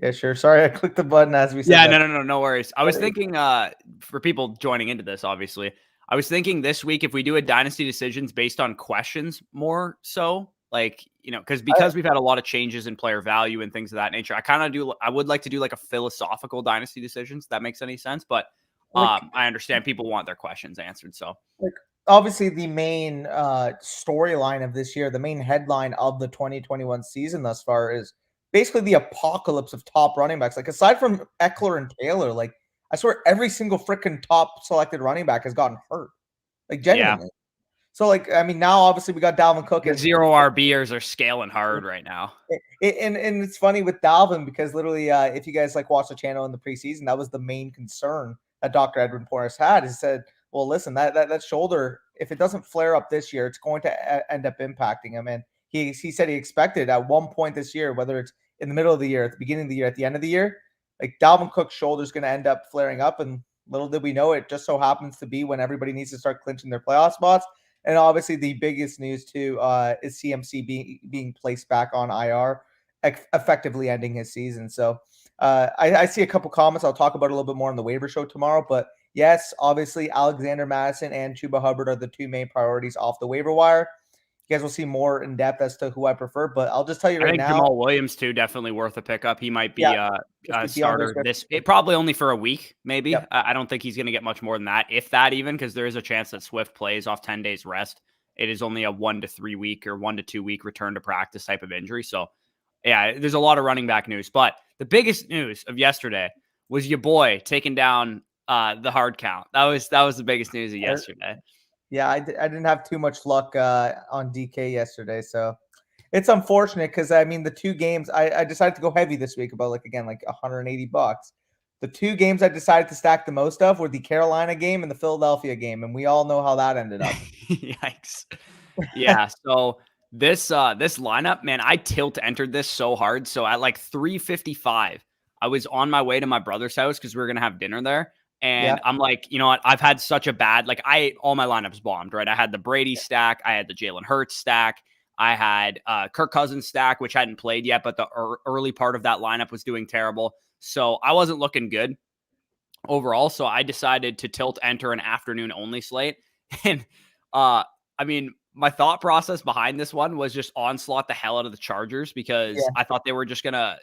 Yeah, sure. Sorry, I clicked the button as we said Yeah, that. no worries. I was thinking, for people joining into this, obviously, I was thinking this week if we do a dynasty decisions based on questions more so, like, because we've had a lot of changes in player value and things of that nature. I would like to do like a philosophical dynasty decisions. If that makes any sense, but Like, I understand people want their questions answered. So like obviously the main storyline of this year, the main headline of the 2021 season thus far is basically the apocalypse of top running backs. Like aside from Eckler and Taylor, like I swear every single freaking top selected running back has gotten hurt. Like yeah, genuinely. So like I mean now obviously we got Dalvin Cook the and zero RBers are scaling hard right now. and it's funny with Dalvin because literally if you guys like watch the channel in the preseason, that was the main concern that Dr. Edwin Porras had. He said, well, listen, that shoulder, if it doesn't flare up this year, it's going to end up impacting him. And he said he expected at one point this year, whether it's in the middle of the year, at the beginning of the year, at the end of the year, like Dalvin Cook's shoulder is going to end up flaring up. And little did we know, it just so happens to be when everybody needs to start clinching their playoff spots. And obviously, the biggest news too is CMC being placed back on IR, effectively ending his season. So I see a couple comments. I'll talk about it a little bit more on the waiver show tomorrow. But yes, obviously, Alexander Madison and Chuba Hubbard are the two main priorities off the waiver wire. You guys will see more in depth as to who I prefer. But I'll just tell you I right think now. Jamal Williams too, definitely worth a pickup. He might Yeah, be a DeAndre starter Swift. probably only for a week, maybe. Yep. I don't think he's going to get much more than that, if that even, because there is a chance that Swift plays off 10 days rest. It is only a 1 to 3 week or 1 to 2 week return to practice type of injury. So, yeah, there's a lot of running back news. But the biggest news of yesterday was your boy taking down the hard count. That was the biggest news of yesterday. Yeah, I didn't have too much luck on DK yesterday, so it's unfortunate because I mean the two games I decided to go heavy this week about like 180 bucks. The two games I decided to stack the most of were the Carolina game and the Philadelphia game, and we all know how that ended up. Yikes. Yeah, so this lineup, man, I tilt entered this so hard. So at like 3:55, I was on my way to my brother's house because we were gonna have dinner there. Yeah, And I'm like, you know what? I've had such a bad, all my lineups bombed, right? I had the Brady stack, I had the Jalen Hurts stack, I had Kirk Cousins stack, which hadn't played yet, but the early part of that lineup was doing terrible. So I wasn't looking good overall. So I decided to tilt enter an afternoon only slate. And I mean, my thought process behind this one was just onslaught the hell out of the Chargers because yeah. I thought they were just gonna,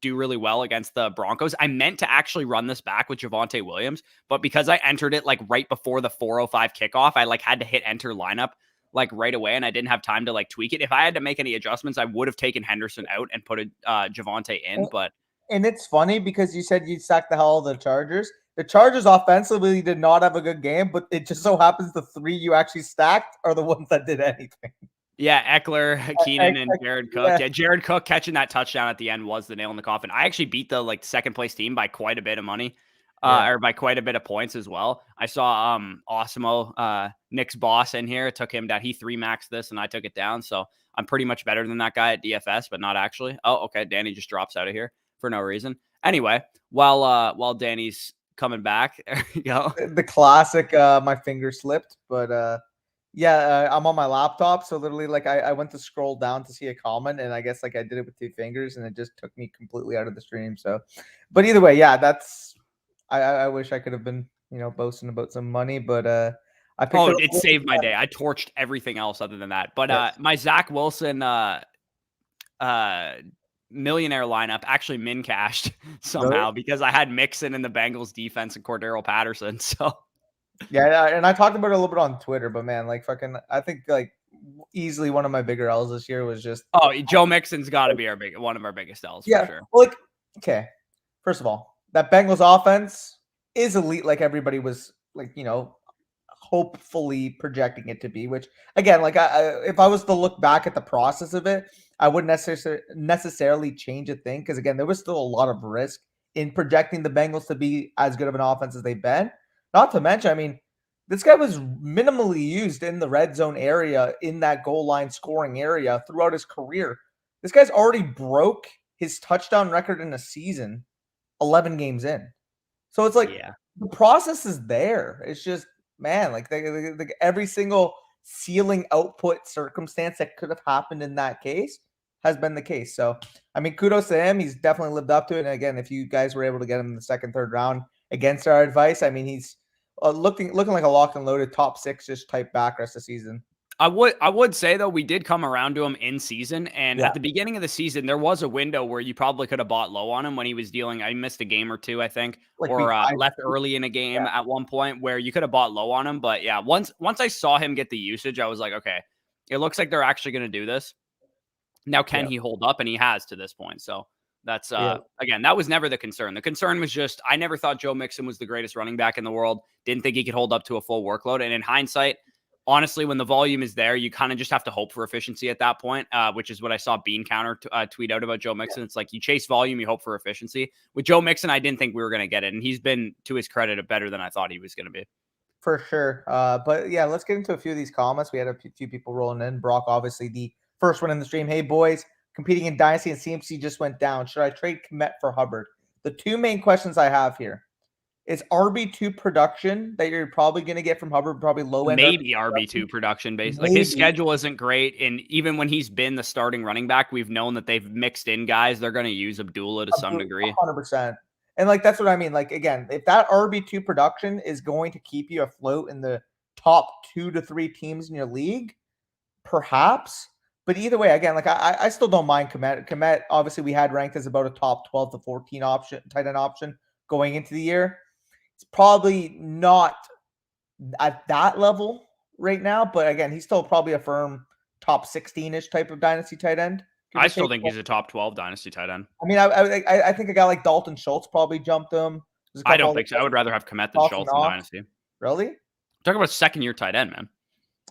do really well against the Broncos. I meant to actually run this back with Javonte Williams, but because I entered it like right before the 4:05 kickoff, I like had to hit enter lineup like right away, and I didn't have time to like tweak it. If I had to make any adjustments, I would have taken Henderson out and put a Javonte in, but And it's funny because you said you'd sack the hell out of the Chargers. The Chargers offensively did not have a good game, but it just so happens the three you actually stacked are the ones that did anything. yeah, Eckler, Keenan, and Jared Cook. Yeah. Yeah, Jared Cook catching that touchdown at the end was the nail in the coffin. I actually beat the second place team by quite a bit of money, or by quite a bit of points as well. I saw Osimo, Nick's boss in here. It took him down. He 3-maxed this, and I took it down. So I'm pretty much better than that guy at DFS, but not actually. Oh, okay. Danny just drops out of here for no reason. Anyway, while Danny's coming back, there you go. The classic, my finger slipped, but I'm on my laptop, so literally like I went to scroll down to see a comment, and I guess like I did it with 2 fingers, and it just took me completely out of the stream. So, but either way, yeah, that's I wish I could have been boasting about some money, but I picked it up. It saved my day. I torched everything else other than that. But my Zach Wilson millionaire lineup actually min cashed somehow because I had Mixon in the Bengals defense and Cordero Patterson. So Yeah, and I talked about it a little bit on Twitter, but man, like fucking, I think like easily one of my bigger L's this year was just Joe Mixon's got to be one of our biggest L's for sure. Well, like, okay, first of all, that Bengals offense is elite, like everybody was like hopefully projecting it to be. Which again, like if I was to look back at the process of it, I wouldn't necessarily change a thing because again, there was still a lot of risk in projecting the Bengals to be as good of an offense as they've been. Not to mention, I mean, this guy was minimally used in the red zone area, in that goal line scoring area throughout his career. This guy's already broke his touchdown record in a season 11 games in. So it's like the process is there. It's just, man, like every single ceiling output circumstance that could have happened in that case has been the case. So, I mean, kudos to him. He's definitely lived up to it. And again, if you guys were able to get him in the second, third round against our advice, I mean, he's looking like a locked and loaded top 6-ish type back rest of the season. I would say though, we did come around to him in season, and at the beginning of the season, there was a window where you probably could have bought low on him when he was dealing. I missed a game or two, I think, Like or left early in a game at one point where you could have bought low on him. But yeah, once I saw him get the usage, I was like, okay, it looks like they're actually going to do this. Now, can he hold up? And he has to this point. So that's again, that was never the concern. The concern was just I never thought Joe Mixon was the greatest running back in the world. Didn't think he could hold up to a full workload. And in hindsight, honestly, when the volume is there, you kind of just have to hope for efficiency at that point, which is what I saw Bean Counter tweet out about Joe Mixon. It's like you chase volume, you hope for efficiency. With Joe Mixon, I didn't think we were going to get it. And he's been, to his credit, better than I thought he was going to be. For sure. But yeah, let's get into a few of these comments. We had a few people rolling in. Brock, obviously, the first one in the stream. Hey, boys, competing in Dynasty and CMC just went down. Should I trade Kmet for Hubbard? The two main questions I have here. Is RB2 production that you're probably going to get from Hubbard probably low end? Maybe RB2 production based. Like his schedule isn't great. And even when he's been the starting running back, we've known that they've mixed in guys. They're going to use Abdullah to some degree. 100%. And like, that's what I mean. Like, again, if that RB2 production is going to keep you afloat in the top 2 to 3 teams in your league, perhaps. But either way, again, like I still don't mind Kmet. Kmet, obviously, we had ranked as about a top 12 to 14 option, tight end option going into the year. It's probably not at that level right now, but again, he's still probably a firm top 16-ish type of dynasty tight end. I still think he's a top 12 dynasty tight end. I mean, I think a guy like Dalton Schultz probably jumped him. I don't think so. I would rather have Kmet than Schultz in dynasty. Really? Talking about second-year tight end, man.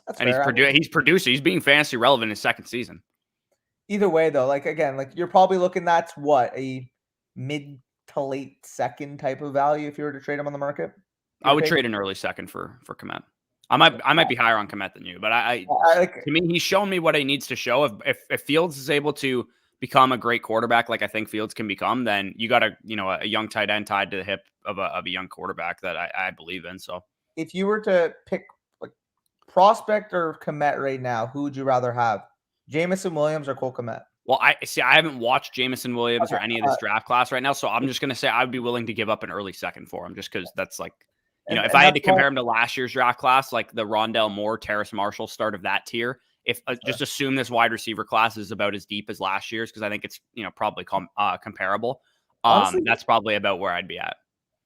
That's and fair. He's producing. He's being fantasy relevant in his second season. Either way, though, like again, like you're probably looking at what, a mid to late second type of value if you were to trade him on the market. I would trade an early second for Kmet. I might be higher on Kmet than you, but to me, he's shown me what he needs to show. If Fields is able to become a great quarterback, like I think Fields can become, then you got a young tight end tied to the hip of a young quarterback that I believe in. So if you were to pick like prospect or Kmet right now, who would you rather have? Jameson Williams or Cole Kmet? Well, I haven't watched Jameson Williams or any of this draft class right now, so I'm just going to say I would be willing to give up an early second for him just because that's like, if I had to compare him to last year's draft class, like the Rondell Moore, Terrace Marshall start of that tier, if just assume this wide receiver class is about as deep as last year's, because I think it's probably comparable. Honestly, that's probably about where I'd be at.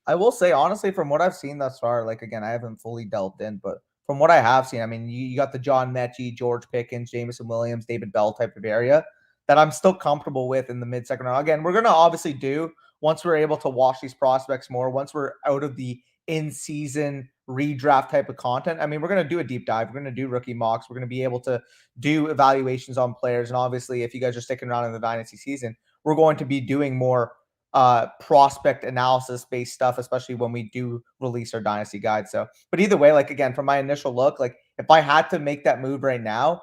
I will say, honestly, from what I've seen thus far, like again, I haven't fully delved in, but from what I have seen, I mean, you got the John Mechie, George Pickens, Jameson Williams, David Bell type of area that I'm still comfortable with in the mid-second round. Again, we're going to obviously once we're able to watch these prospects more, once we're out of the in-season redraft type of content, I mean, we're going to do a deep dive. We're going to do rookie mocks. We're going to be able to do evaluations on players. And obviously, if you guys are sticking around in the Dynasty season, we're going to be doing more prospect analysis based stuff, especially when we do release our Dynasty guide. So, but either way, like again, from my initial look, like if I had to make that move right now,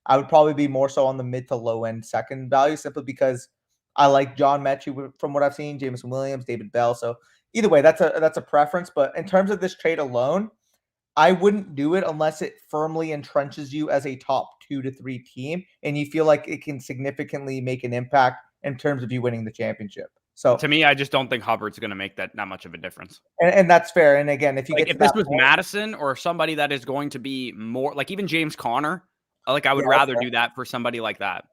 I would probably be more so on the mid to low end second value, simply because I like John Mechie from what I've seen, Jameson Williams, David Bell. So either way, that's a preference. But in terms of this trade alone, I wouldn't do it unless it firmly entrenches you as a top 2 to 3 team and you feel like it can significantly make an impact in terms of you winning the championship. So to me, I just don't think Hubbard's going to make that much of a difference. And that's fair. And again, if you if this was Madison or somebody that is going to be more like even James Conner, like I would rather do that for somebody like that.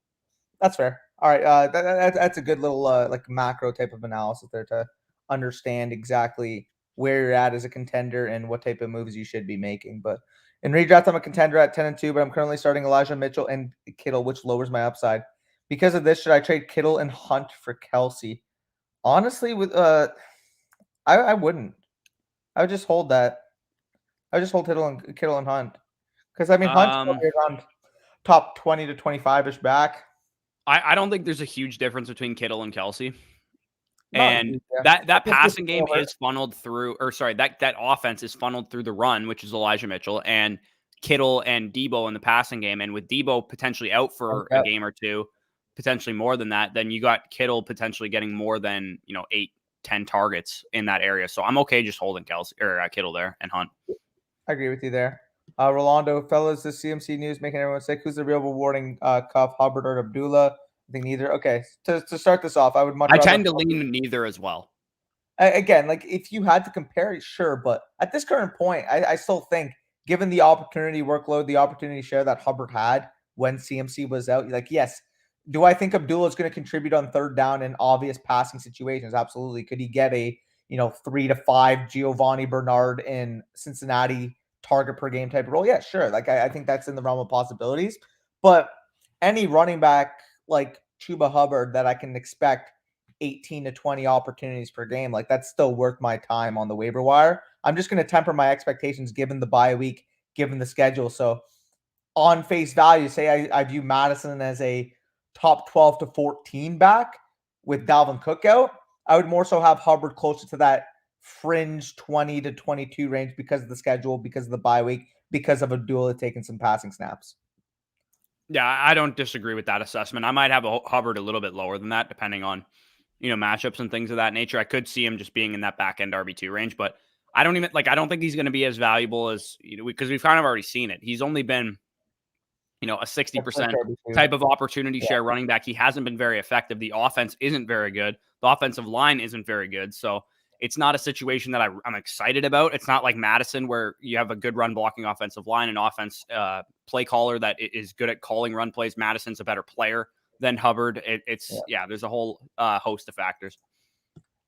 That's fair. All right. That's a good little like macro type of analysis there to understand exactly where you're at as a contender and what type of moves you should be making. But in redraft, I'm a contender at 10-2, but I'm currently starting Elijah Mitchell and Kittle, which lowers my upside. Because of this, should I trade Kittle and Hunt for Kelsey? Honestly, with I wouldn't. I would just hold that. I would just hold Kittle and Hunt. Because I mean Hunt's probably around top 20 to 25-ish back. I don't think there's a huge difference between Kittle and Kelsey. And that passing game is funneled through, or sorry, that offense is funneled through the run, which is Elijah Mitchell, and Kittle and Debo in the passing game. And with Debo potentially out for a game or two, potentially more than that, then you got Kittle potentially getting more than 8-10 targets in that area. So I'm okay just holding Kelsey or Kittle there and Hunt. I agree with you there. Rolando, fellas, this CMC news making everyone sick. Who's the real rewarding cuff, Hubbard or Abdullah? I think neither. Okay, to start this off, I would much I rather tend to lean neither as well. Again, like if you had to compare it, sure, but at this current point, I still think, given the opportunity workload, the opportunity share that Hubbard had when CMC was out, like, yes, do I think Abdullah is going to contribute on third down in obvious passing situations? Absolutely. Could he get a 3 to 5 Giovanni Bernard in Cincinnati target per game type of role? Yeah, sure. Like I think that's in the realm of possibilities. But any running back like Chuba Hubbard that I can expect 18 to 20 opportunities per game, like that's still worth my time on the waiver wire. I'm just going to temper my expectations given the bye week, given the schedule. So on face value, say I view Madison as a top 12 to 14 back with Dalvin Cook out, I would more so have Hubbard closer to that fringe 20 to 22 range because of the schedule, because of the bye week, because of Abdullah taking some passing snaps. Yeah, I don't disagree with that assessment. I might have a Hubbard a little bit lower than that, depending on matchups and things of that nature. I could see him just being in that back end RB2 range, but I don't think he's going to be as valuable as, because we've kind of already seen it. He's only been, a 60% type of opportunity share running back. He hasn't been very effective. The offense isn't very good. The offensive line isn't very good. So it's not a situation that I'm excited about. It's not like Madison where you have a good run blocking offensive line and offense play caller that is good at calling run plays. Madison's a better player than Hubbard. There's a whole host of factors.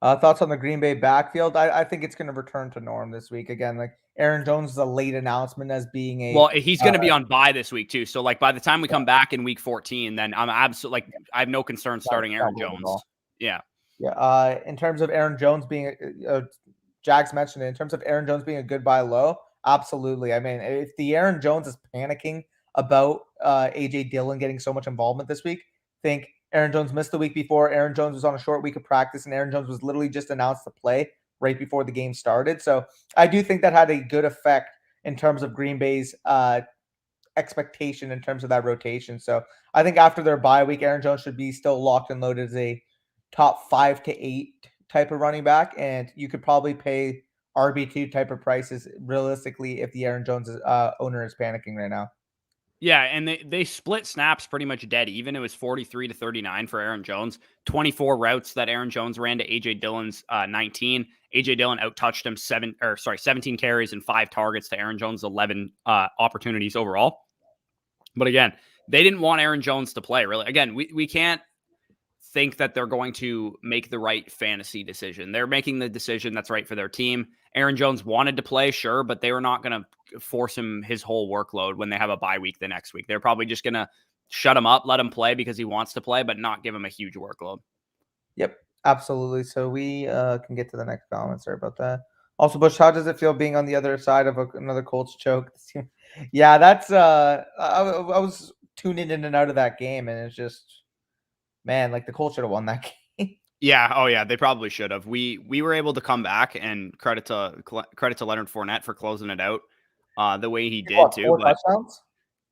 Thoughts on the Green Bay backfield? I think it's going to return to norm this week. Again, like Aaron Jones is a late announcement as being he's going to be on bye this week too. So like by the time we come back in week 14, then I'm absolutely I have no concern starting Aaron Jones. Yeah. Yeah. In terms of Aaron Jones being, Jags mentioned it, in terms of Aaron Jones being a good buy low, absolutely. I mean, if the Aaron Jones is panicking about AJ Dillon getting so much involvement this week, think Aaron Jones missed the week before. Aaron Jones was on a short week of practice, and Aaron Jones was literally just announced to play right before the game started. So I do think that had a good effect in terms of Green Bay's expectation in terms of that rotation. So I think after their bye week, Aaron Jones should be still locked and loaded as a top 5 to 8 type of running back, and you could probably pay RB2 type of prices realistically if the Aaron Jones owner is panicking right now. Yeah, and they split snaps pretty much dead even. It was 43 to 39 for Aaron Jones. 24 routes that Aaron Jones ran to AJ Dillon's 19. AJ Dillon outtouched him 17 carries and 5 targets to Aaron Jones' 11 opportunities overall. But again, they didn't want Aaron Jones to play, really. Again, we can't think that they're going to make the right fantasy decision. They're making the decision that's right for their team. Aaron Jones wanted to play, sure, but they were not going to force him his whole workload when they have a bye week the next week. They're probably just going to shut him up, let him play because he wants to play, but not give him a huge workload. Yep, absolutely. So we can get to the next comment. Sorry about that. Also, Bush, how does it feel being on the other side of another Colts choke? Yeah, that's I was tuning in and out of that game, and it's just, man, like the Colts should have won that game. Yeah. Oh, yeah. They probably should have. We were able to come back, and credit to Leonard Fournette for closing it out the way he did too. 4 touchdowns?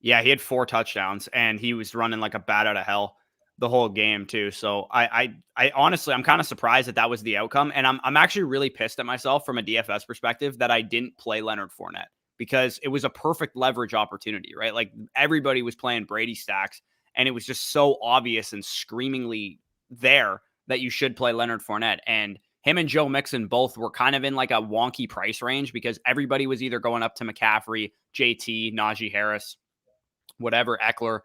Yeah, he had 4 touchdowns, and he was running like a bat out of hell the whole game too. So I honestly, I'm kind of surprised that was the outcome, and I'm actually really pissed at myself from a DFS perspective that I didn't play Leonard Fournette because it was a perfect leverage opportunity, right? Like everybody was playing Brady stacks, and it was just so obvious and screamingly there that you should play Leonard Fournette. And him and Joe Mixon both were kind of in like a wonky price range because everybody was either going up to McCaffrey, JT, Najee Harris, whatever, Eckler,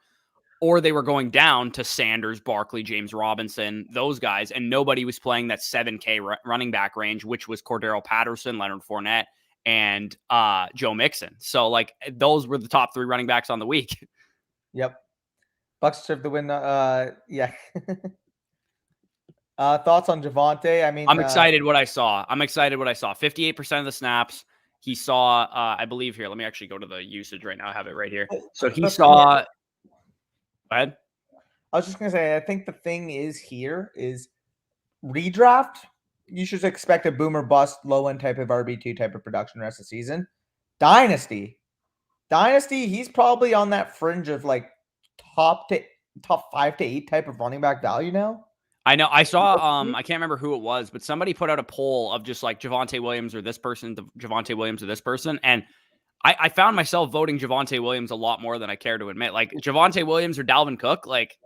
or they were going down to Sanders, Barkley, James Robinson, those guys, and nobody was playing that 7K running back range, which was Cordero Patterson, Leonard Fournette, and Joe Mixon. So like those were the top 3 running backs on the week. Yep. Bucs deserve the win. Yeah. Thoughts on Javonte? I mean, I'm excited what I saw. 58% of the snaps. He saw, I believe here. Let me actually go to the usage right now. I have it right here. So he saw. Go ahead. I was just going to say, I think the thing is redraft. You should expect a boomer bust, low end type of RB2 type of production rest of the season. Dynasty, he's probably on that fringe of like top 5 to 8 type of running back value now. I know. I saw. I can't remember who it was, but somebody put out a poll of just like Javonte Williams or this person, Javonte Williams or this person, and I found myself voting Javonte Williams a lot more than I care to admit. Like Javonte Williams or Dalvin Cook, like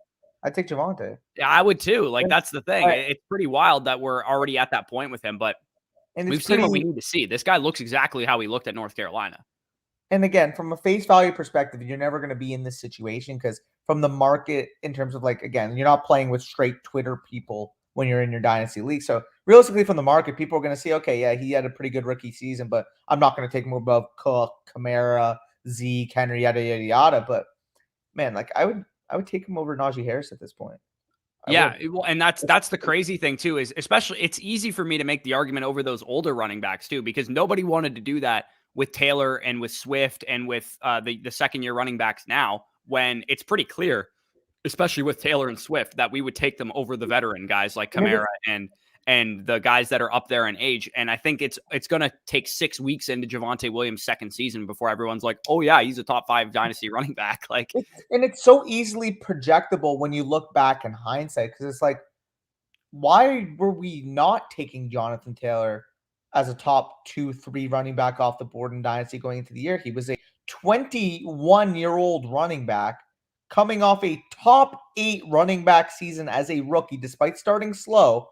I take Javonte. Yeah, I would too. Like, And, that's the thing. right, It's pretty wild that we're already at that point with him, but and it's we've seen what we pretty. need to see. This guy looks exactly how he looked at North Carolina. And again, from a face value perspective, you're never going to be in this situation because from the market, in terms of like, again, you're not playing with straight Twitter people when you're in your dynasty league. So realistically, from the market, people are going to see, okay, yeah, he had a pretty good rookie season, but I'm not going to take him above Cook, Kamara, Zeke, Henry, yada yada yada. But man, like I would take him over Najee Harris at this point. Yeah, well, and that's the crazy thing too, is especially it's easy for me to make the argument over those older running backs too, because nobody wanted to do that with Taylor and with Swift and with the second year running backs now, when it's pretty clear, especially with Taylor and Swift, that we would take them over the veteran guys like Kamara and the guys that are up there in age. And I think it's going to take 6 weeks into Javonte Williams' second season before everyone's like, oh yeah, he's a top 5 dynasty running back. Like, and it's so easily projectable when you look back in hindsight, because it's like, why were we not taking Jonathan Taylor as a top 2-3 running back off the board in Dynasty going into the year? He was a 21-year-old running back coming off a top 8 running back season as a rookie, despite starting slow.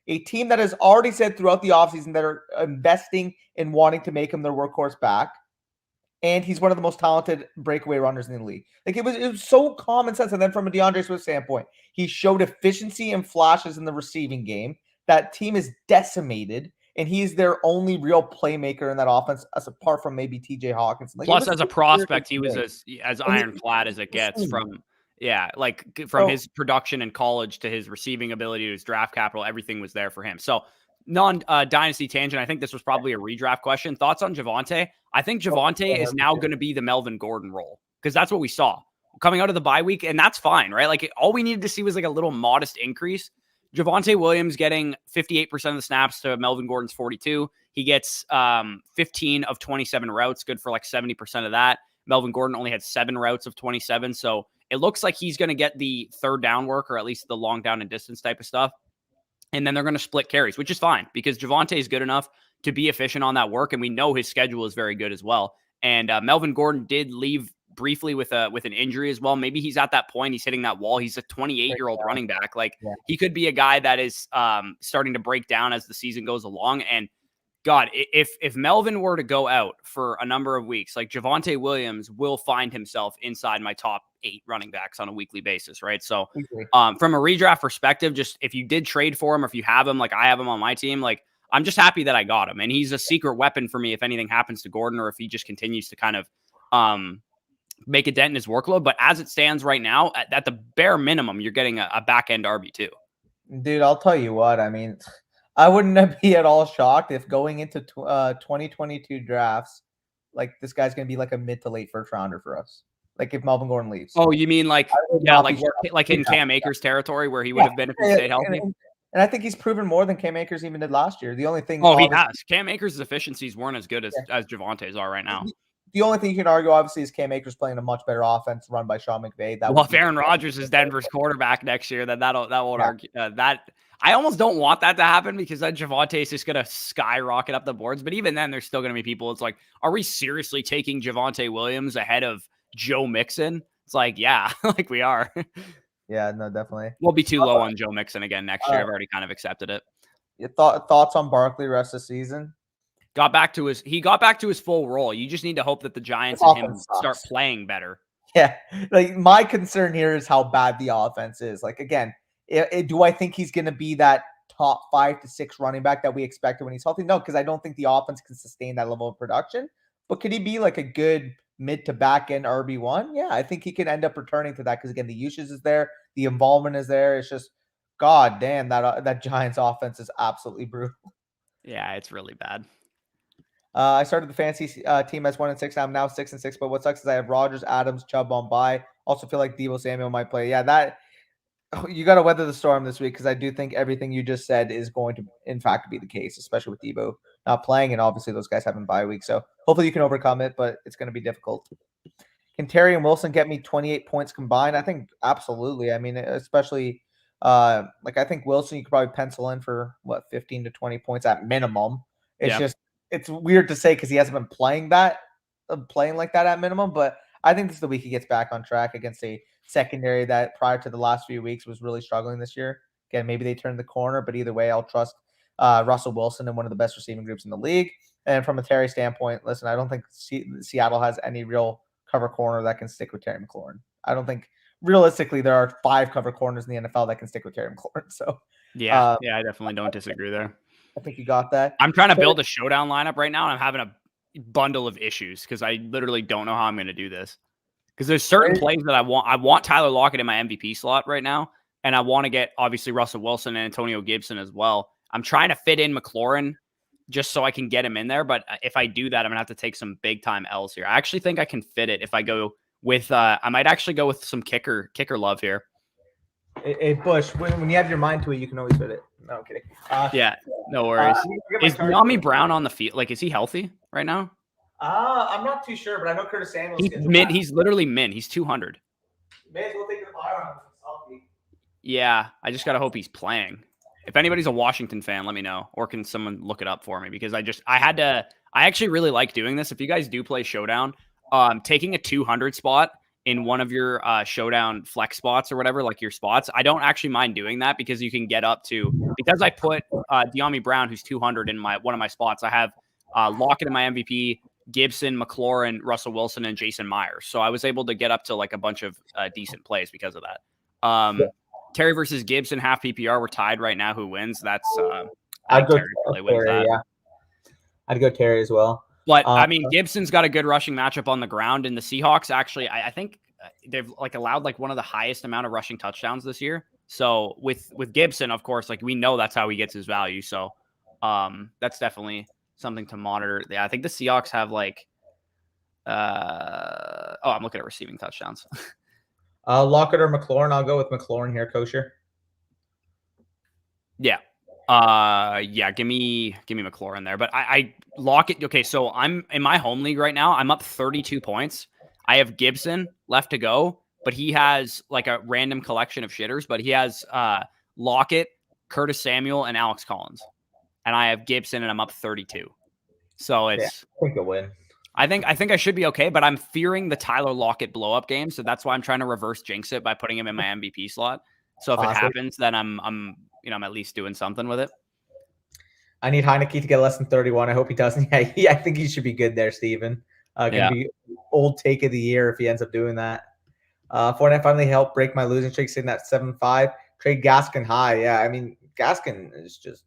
A team that has already said throughout the offseason that are investing in wanting to make him their workhorse back. And he's one of the most talented breakaway runners in the league. Like it was so common sense. And then from a DeAndre Swift standpoint, he showed efficiency and flashes in the receiving game. That team is decimated, and he's their only real playmaker in that offense, as apart from maybe TJ Hawkinson. Like, plus, as a prospect, he was as ironclad as it gets from his production in college to his receiving ability to his draft capital. Everything was there for him. So non-dynasty tangent. I think this was probably a redraft question. Thoughts on Javonte? I think Javonte is now going to be the Melvin Gordon role, because that's what we saw coming out of the bye week, and that's fine, right? Like all we needed to see was like a little modest increase. Javonte Williams getting 58% of the snaps to Melvin Gordon's 42. He gets 15 of 27 routes, good for like 70% of that. Melvin Gordon only had 7 routes of 27, so it looks like he's going to get the third down work, or at least the long down and distance type of stuff. And then they're going to split carries, which is fine because Javonte is good enough to be efficient on that work. And we know his schedule is very good as well. And Melvin Gordon did leave briefly with an injury as well. Maybe he's at that point. He's hitting that wall. He's a 28-year-old running back. Like he could be a guy that is starting to break down as the season goes along. And God, if Melvin were to go out for a number of weeks, like Javonte Williams will find himself inside my top 8 running backs on a weekly basis, right? So from a redraft perspective, just if you did trade for him or if you have him, like I have him on my team, like I'm just happy that I got him. And he's a secret weapon for me if anything happens to Gordon or if he just continues to kind of make a dent in his workload. But as it stands right now, at the bare minimum, you're getting a back-end RB2. Dude, I'll tell you what, I mean, I wouldn't be at all shocked if going into 2022 drafts, like this guy's going to be like a mid to late first rounder for us. Like if Melvin Gordon leaves. Oh, you mean like in Cam Akers territory where he would have been if he stayed healthy? And I think he's proven more than Cam Akers even did last year. The only thing, he has. Cam Akers' efficiencies weren't as good as Javonte's are right now. The only thing you can argue, obviously, is Cam Akers playing a much better offense run by Sean McVay. If Aaron Rodgers is Denver's quarterback next year, then that won't argue that. I almost don't want that to happen because then Javonte is just going to skyrocket up the boards. But even then, there's still going to be people. It's like, are we seriously taking Javonte Williams ahead of Joe Mixon? It's like, yeah, like we are. Yeah, no, definitely. We'll be too low on Joe Mixon again next year. I've already kind of accepted it. Your thoughts on Barkley rest of the season? He got back to his full role. You just need to hope that the Giants and him start playing better. Yeah, like my concern here is how bad the offense is. Like again, do I think he's going to be that top 5 to 6 running back that we expected when he's healthy? No, because I don't think the offense can sustain that level of production. But could he be like a good mid to back end RB1? Yeah, I think he can end up returning to that because again, the usage is there, the involvement is there. It's just, God damn, that Giants offense is absolutely brutal. Yeah, it's really bad. I started the fantasy team as 1-6. I'm now 6-6. But what sucks is I have Rodgers, Adams, Chubb on bye. Also feel like Deebo Samuel might play. Yeah, that you got to weather the storm this week because I do think everything you just said is going to, in fact, be the case, especially with Deebo not playing and obviously those guys having bye week. So hopefully you can overcome it, but it's going to be difficult. Can Terry and Wilson get me 28 points combined? I think absolutely. I mean, especially like I think Wilson you could probably pencil in for 15 to 20 points at minimum. It's just it's weird to say because he hasn't been playing like that at minimum, but I think this is the week he gets back on track against a secondary that prior to the last few weeks was really struggling this year. Again, maybe they turned the corner, but either way, I'll trust Russell Wilson in one of the best receiving groups in the league. And from a Terry standpoint, listen, I don't think Seattle has any real cover corner that can stick with Terry McLaurin. I don't think realistically there are 5 cover corners in the NFL that can stick with Terry McLaurin. So yeah, I definitely don't disagree there. I think you got that. I'm trying to build a showdown lineup right now, and I'm having a bundle of issues because I literally don't know how I'm going to do this. Because there's certain plays that I want. I want Tyler Lockett in my MVP slot right now, and I want to get obviously Russell Wilson and Antonio Gibson as well. I'm trying to fit in McLaurin just so I can get him in there. But if I do that, I'm gonna have to take some big time L's here. I actually think I can fit it if I go with. I might actually go with some kicker love here. Hey Bush, when you have your mind to it, you can always fit it. No, I'm kidding. Yeah, no worries. Is De'Ami Brown on the field? Like, is he healthy right now? I'm not too sure, but I know Curtis Samuel's He's literally min. He's 200. May as well take the fire on him. Yeah, I just gotta hope he's playing. If anybody's a Washington fan, let me know, or can someone look it up for me? Because I actually really like doing this. If you guys do play Showdown, taking a 200 spot in one of your Showdown flex spots or whatever, like your spots, I don't actually mind doing that because you can get up to, because I put De'Ami Brown, who's 200 in one of my spots. I have Lockett in my MVP, Gibson, McLaurin, Russell Wilson, and Jason Myers. So I was able to get up to like a bunch of decent plays because of that. Terry versus Gibson, half PPR. We're tied right now. Who wins? That's I'd go Terry. Yeah, I'd go Terry as well. But I mean, Gibson's got a good rushing matchup on the ground, and the Seahawks actually, I think they've like allowed like one of the highest amount of rushing touchdowns this year. So with Gibson, of course, like we know that's how he gets his value. So that's definitely something to monitor. Yeah, I think the Seahawks have like I'm looking at receiving touchdowns. Lockett or McLaurin? I'll go with McLaurin here, Kosher. Yeah. Give me McLaurin there. But I Lockett. Okay, so I'm in my home league right now. I'm up 32 points. I have Gibson left to go, but he has like a random collection of shitters. But he has Lockett, Curtis Samuel, and Alex Collins, and I have Gibson, and I'm up 32. So it's I think a win. I think I should be okay, but I'm fearing the Tyler Lockett blow up game, so that's why I'm trying to reverse jinx it by putting him in my MVP slot. So if it happens, then I'm at least doing something with it. I need Heineke to get less than 31. I hope he doesn't. Yeah, I think he should be good there, Steven. Gonna be old take of the year if he ends up doing that. Fournette finally helped break my losing streak, sitting at 7-5. Trade Gaskin high. Yeah, I mean Gaskin is just.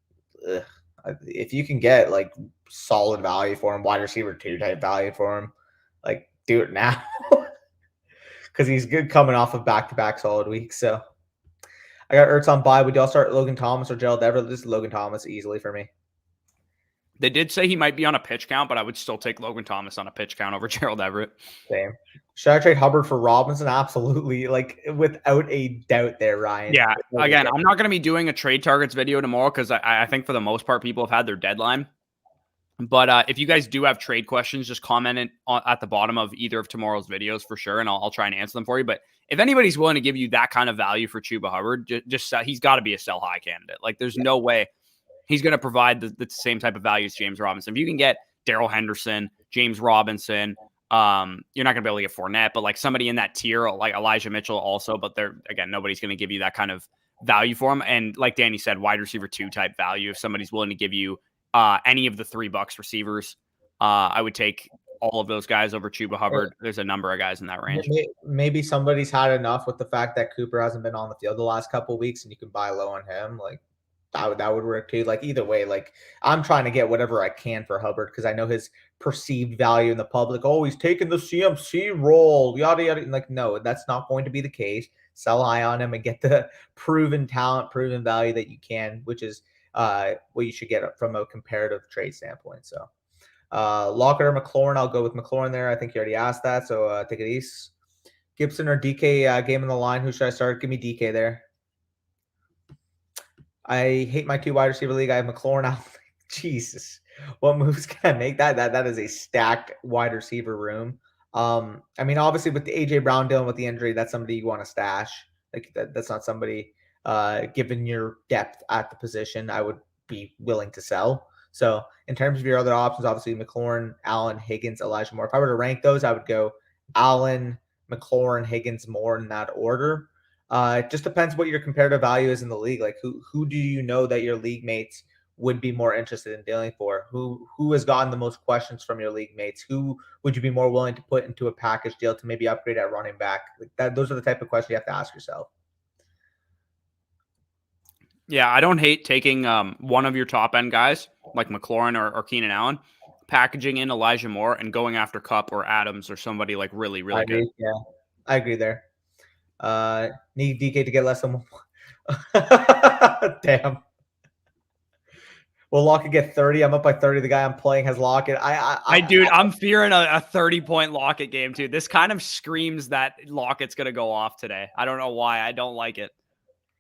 If you can get like solid value for him, wide receiver 2 type value for him, like do it now because he's good coming off of back-to-back solid weeks. So I got Ertz on bye. Would y'all start Logan Thomas or Gerald Everett? This is Logan Thomas easily for me. They did say he might be on a pitch count, but I would still take Logan Thomas on a pitch count over Gerald Everett. Same. Should I trade Hubbard for Robinson? Absolutely. Like without a doubt there, Ryan. Yeah. Again, I'm not going to be doing a trade targets video tomorrow because I think for the most part, people have had their deadline. But if you guys do have trade questions, just comment it at the bottom of either of tomorrow's videos for sure, and I'll try and answer them for you. But if anybody's willing to give you that kind of value for Chuba Hubbard, just he's got to be a sell high candidate. Like there's no way he's going to provide the same type of value as James Robinson. If you can get Darrell Henderson, James Robinson, you're not going to be able to get Fournette, but like somebody in that tier, like Elijah Mitchell also, but nobody's going to give you that kind of value for him. And like Danny said, wide receiver 2 type value. If somebody's willing to give you any of the $3 receivers, I would take all of those guys over Chuba Hubbard. There's a number of guys in that range. Maybe somebody's had enough with the fact that Cooper hasn't been on the field the last couple of weeks and you can buy low on him. Like, that would work too. Like either way, like I'm trying to get whatever I can for Hubbard because I know his perceived value in the public. Oh, he's taking the CMC role, yada yada. Like, no, that's not going to be the case. Sell high on him and get the proven talent, proven value that you can, which is what you should get from a comparative trade standpoint. So Lockett or McLaurin, I'll go with McLaurin there. I think you already asked that. So take it easy. Gibson or DK game in the line. Who should I start? Give me DK there. I hate my 2 wide receiver league. I have McLaurin out. Jesus, what moves can I make? That is a stacked wide receiver room. I mean, obviously with the AJ Brown dealing with the injury, that's somebody you want to stash. Like that's not somebody, given your depth at the position, I would be willing to sell. So in terms of your other options, obviously McLaurin, Allen, Higgins, Elijah Moore. If I were to rank those, I would go Allen, McLaurin, Higgins more in that order. It just depends what your comparative value is in the league. Like who do you know that your league mates would be more interested in dealing for? Who has gotten the most questions from your league mates? Who would you be more willing to put into a package deal to maybe upgrade at running back? Like that, those are the type of questions you have to ask yourself. Yeah, I don't hate taking one of your top end guys like McLaurin or Keenan Allen, packaging in Elijah Moore and going after Kupp or Adams or somebody like really good. Yeah, I agree there. Need DK to get less than one. Damn. Will Lockett get 30? I'm up by 30. The guy I'm playing has Lockett. I'm fearing a 30-point Lockett game too. This kind of screams that Lockett's going to go off today. I don't know why. I don't like it.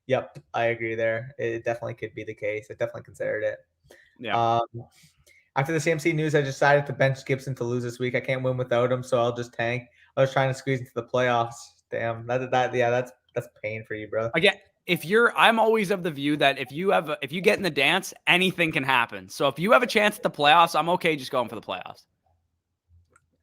Yep, I agree there. It definitely could be the case. I definitely considered it. Yeah. After the CMC news, I decided to bench Gibson to lose this week. I can't win without him, so I'll just tank. I was trying to squeeze into the playoffs. Damn, that's pain for you, bro. Again, I'm always of the view that if you get in the dance, anything can happen. So if you have a chance at the playoffs, I'm okay just going for the playoffs.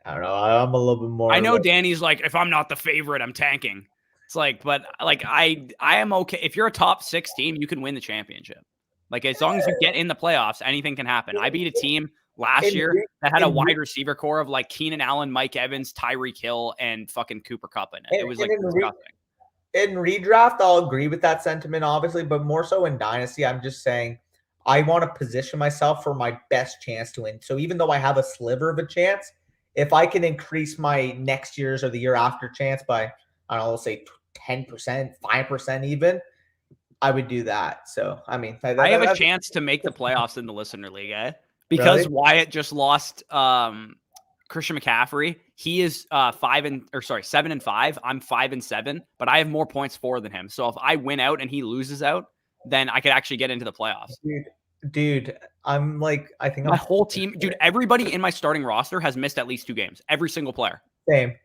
I don't know. I'm a little bit more. I know Danny's like, if I'm not the favorite, I'm tanking. It's like, but like I am okay. If you're a top 6 team, you can win the championship. Like as long as you get in the playoffs, anything can happen. I beat a team last year that had a wide receiver core of like Keenan Allen, Mike Evans, Tyreek Hill, and fucking Cooper Kupp in it. It was like disgusting. In redraft, I'll agree with that sentiment, obviously, but more so in Dynasty, I'm just saying I want to position myself for my best chance to win. So even though I have a sliver of a chance, if I can increase my next year's or the year after chance by, I don't know, let's say 10%, 5% even, I would do that. So, I mean, I have a chance to make the playoffs in the listener league, because really? Wyatt just lost Christian McCaffrey. He is 7-5. I'm 5-7, but I have more points for than him. So if I win out and he loses out, then I could actually get into the playoffs. Dude, I'm like, I think my whole team, dude, everybody in my starting roster has missed at least 2 games. Every single player. Same.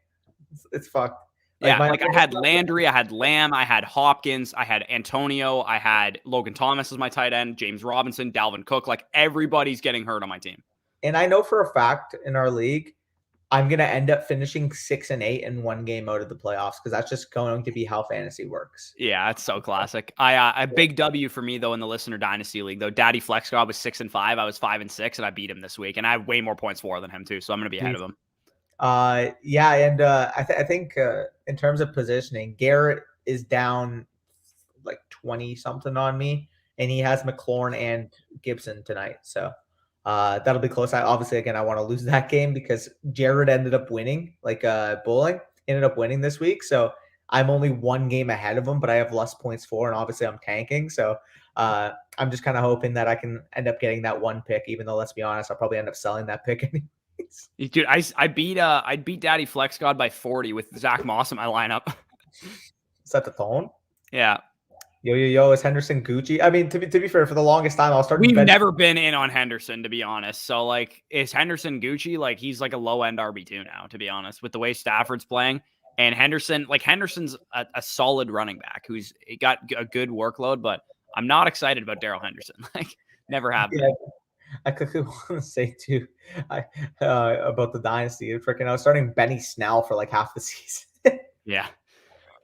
It's fucked. Like I had Landry, I had Lamb, I had Hopkins, I had Antonio, I had Logan Thomas as my tight end, James Robinson, Dalvin Cook. Like everybody's getting hurt on my team. And I know for a fact in our league, I'm going to end up finishing 6-8 and 1 game out of the playoffs because that's just going to be how fantasy works. Yeah, it's so classic. A big W for me, though, in the Listener Dynasty League, though. Daddy Flex God was 6-5. I was 5-6, and I beat him this week. And I have way more points for than him, too, so I'm going to be ahead of him. Yeah, and I think in terms of positioning, Garrett is down like 20-something on me, and he has McLaurin and Gibson tonight, so that'll be close. Obviously, again, I want to lose that game because Jared ended up winning, bowling ended up winning this week, so I'm only 1 game ahead of him, but I have less points for, and obviously I'm tanking, so I'm just kind of hoping that I can end up getting that 1 pick, even though, let's be honest, I'll probably end up selling that pick anyway. Dude, I beat Daddy Flex God by 40 with Zach Moss in my lineup. Is that the tone? Yeah. Yo, is Henderson Gucci? I mean, to be fair, for the longest time, We've never been in on Henderson, to be honest. So, like, is Henderson Gucci? Like, he's like a low-end RB2 now, to be honest, with the way Stafford's playing. And Henderson's a solid running back who's got a good workload, but I'm not excited about Darrell Henderson. Like, never have been. I quickly want to say too, about the Dynasty. I was starting Benny Snell for like half the season. Yeah,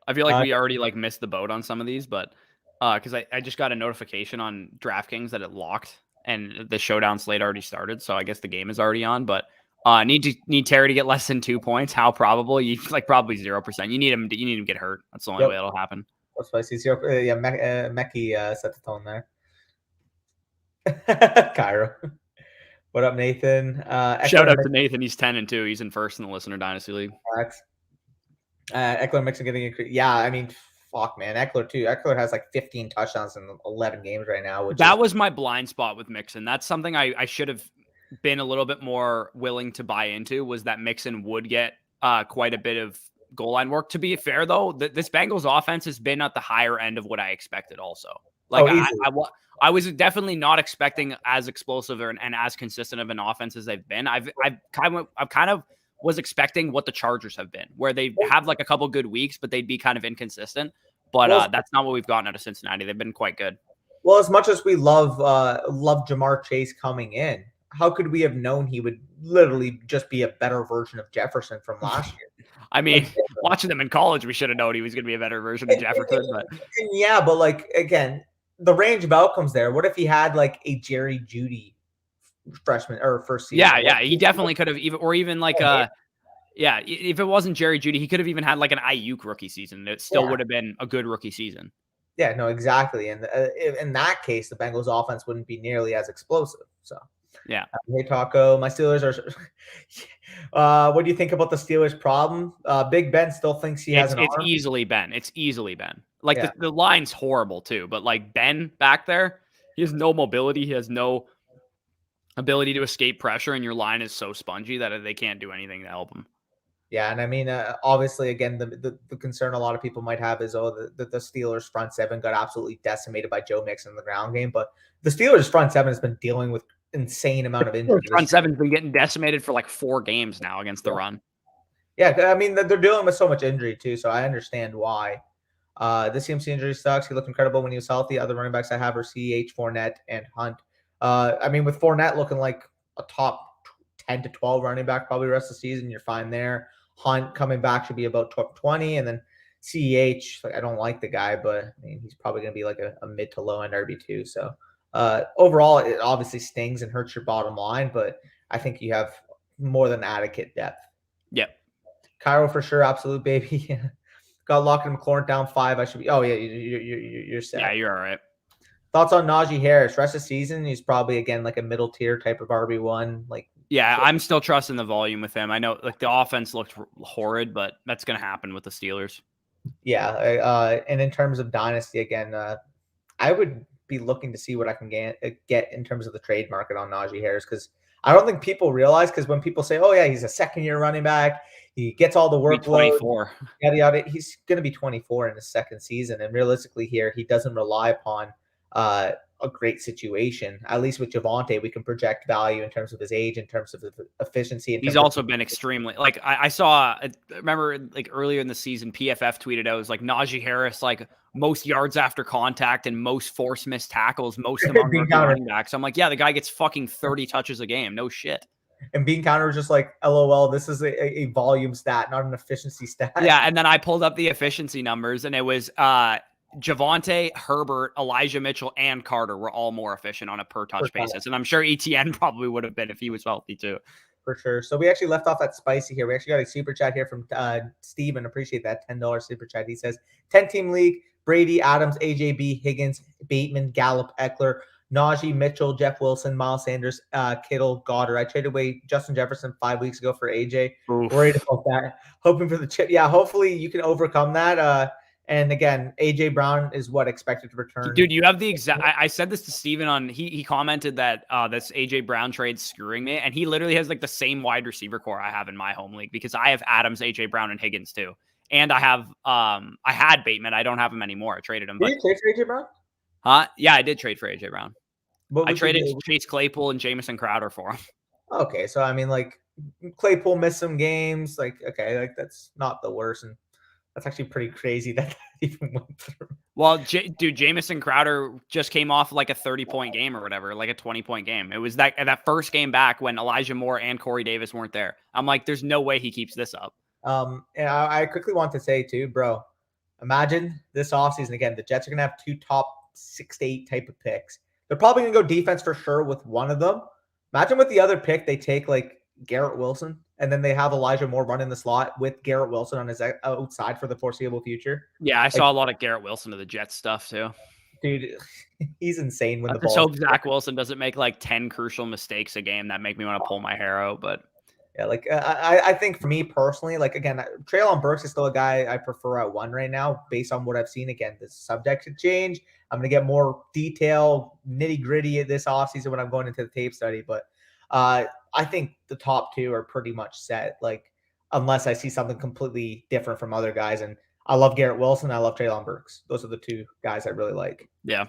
I feel like we already missed the boat on some of these, but because I just got a notification on DraftKings that it locked and the Showdown slate already started, so I guess the game is already on. But need Terry to get less than 2 points. How probable? You probably 0%. You need him to get hurt. That's the only way it'll happen. That's why I see 0. Yeah, Mekhi set the tone there. Cairo. What up, Nathan? Shout out to Nathan. He's 10-2. He's in first in the Listener Dynasty League. Eckler Mixon getting increased. Yeah, I mean, fuck, man. Eckler too. Eckler has like 15 touchdowns in 11 games right now. That was my blind spot with Mixon. That's something I should have been a little bit more willing to buy into, was that Mixon would get quite a bit of goal line work. To be fair, though, this Bengals offense has been at the higher end of what I expected also. I was definitely not expecting as explosive and as consistent of an offense as they've been. I've kind of was expecting what the Chargers have been, where they have like a couple good weeks, but they'd be kind of inconsistent. But that's not what we've gotten out of Cincinnati. They've been quite good. Well, as much as we love Jamar Chase coming in, how could we have known he would literally just be a better version of Jefferson from last year? I mean, watching them in college, we should have known he was going to be a better version of Jefferson. But yeah, but like again, the range of outcomes there. What if he had like a Jerry Jeudy freshman or first season? yeah, he definitely could have even like if it wasn't Jerry Jeudy, he could have even had like an Ayuk rookie season. It still would have been a good rookie season. Yeah, no, exactly. And in that case, the Bengals offense wouldn't be nearly as explosive. So, yeah. Hey, Taco, my Steelers are. What do you think about the Steelers' problem? Big Ben still thinks he has an arm. It's easily Ben. Like the line's horrible too, but like Ben back there, he has no mobility. He has no ability to escape pressure, and your line is so spongy that they can't do anything to help him. Yeah, and I mean, obviously, again, the concern a lot of people might have is, the Steelers' front seven got absolutely decimated by Joe Mixon in the ground game. But the Steelers' front seven has been dealing with insane amount of injuries. Front seven's been getting decimated for like 4 games now against the run. Yeah, I mean, they're dealing with so much injury too, so I understand why. This CMC injury sucks. He looked incredible when he was healthy. Other running backs I have are CH, Fournette, and Hunt. I mean, with Fournette looking like a top 10 to 12 running back probably the rest of the season, you're fine there. Hunt coming back should be about 20, and then CEH, like I don't like the guy, but I mean he's probably going to be like a mid to low end RB2. So overall, it obviously stings and hurts your bottom line, but I think you have more than adequate depth. Yep. Cairo for sure, absolute baby. Got Lockett and McLaurin down 5. I should be. Oh yeah, you're set. Yeah, you're all right. Thoughts on Najee Harris? Rest of the season, he's probably again like a middle tier type of RB1. Like, yeah, I'm still trusting the volume with him. I know like the offense looked horrid, but that's going to happen with the Steelers. Yeah, and in terms of Dynasty, again, I would be looking to see what I can get in terms of the trade market on Najee Harris, because I don't think people realize, because when people say, oh yeah, he's a second-year running back, he gets all the workload. 24. Yada, yada, he's going to be 24 in his second season, and realistically here, he doesn't rely upon a great situation. At least with Javonte, we can project value in terms of his age, in terms of the efficiency. He's also been extremely like I remember like earlier in the season, PFF tweeted out, it was like Najee Harris, like most yards after contact and most forced missed tackles, most among running backs. I'm like, yeah, the guy gets fucking 30 touches a game. No shit. And Bean Counter was just like, LOL, this is a volume stat, not an efficiency stat. Yeah, and then I pulled up the efficiency numbers, and it was Javonte, Herbert, Elijah Mitchell, and Carter were all more efficient on a per touch basis. And I'm sure ETN probably would have been if he was healthy too. For sure. So we actually left off at spicy here. We actually got a super chat here from Steven. Appreciate that $10 super chat. He says 10-team league, Brady, Adams, AJB, Higgins, Bateman, Gallup, Eckler, Najee, Mitchell, Jeff Wilson, Miles Sanders, Kittle, Goddard. I traded away Justin Jefferson 5 weeks ago for AJ. Oof. Worried about that. Hoping for the chip. Yeah, hopefully you can overcome that. And again, AJ Brown is what expected to return. Dude, you have the exact. I said this to Steven on. He commented that this AJ Brown trade screwing me, and he literally has like the same wide receiver core I have in my home league, because I have Adams, AJ Brown, and Higgins too, and I have I had Bateman. I don't have him anymore. I traded him. Did you trade for AJ Brown? Huh? Yeah, I did trade for AJ Brown. I traded Chase Claypool and Jamison Crowder for him. Okay, so I mean, like Claypool missed some games. Like, okay, like that's not the worst, and that's actually pretty crazy that even went through. Well, dude, Jamison Crowder just came off like a 30-point game or whatever, like a 20-point game. It was that first game back when Elijah Moore and Corey Davis weren't there. I'm like, there's no way he keeps this up. And I quickly want to say too, bro, imagine this offseason again. The Jets are gonna have 2 top 6 to 8 type of picks. They're probably gonna go defense for sure with one of them. Imagine with the other pick they take like Garrett Wilson, and then they have Elijah Moore running the slot with Garrett Wilson on his outside for the foreseeable future. Yeah, I saw a lot of Garrett Wilson to the Jets stuff too. Dude, he's insane when the ball. Hope Zach Wilson doesn't make like 10 crucial mistakes a game that make me want to pull my hair out. But yeah, like I think for me personally, like again, Treylon Burks is still a guy I prefer at 1 right now, based on what I've seen. Again, the subject to change. I'm gonna get more detail, nitty gritty this offseason when I'm going into the tape study, but I think the top 2 are pretty much set, like unless I see something completely different from other guys. And I love Garrett Wilson. I love Treylon Burks. Those are the 2 guys I really like. Yeah.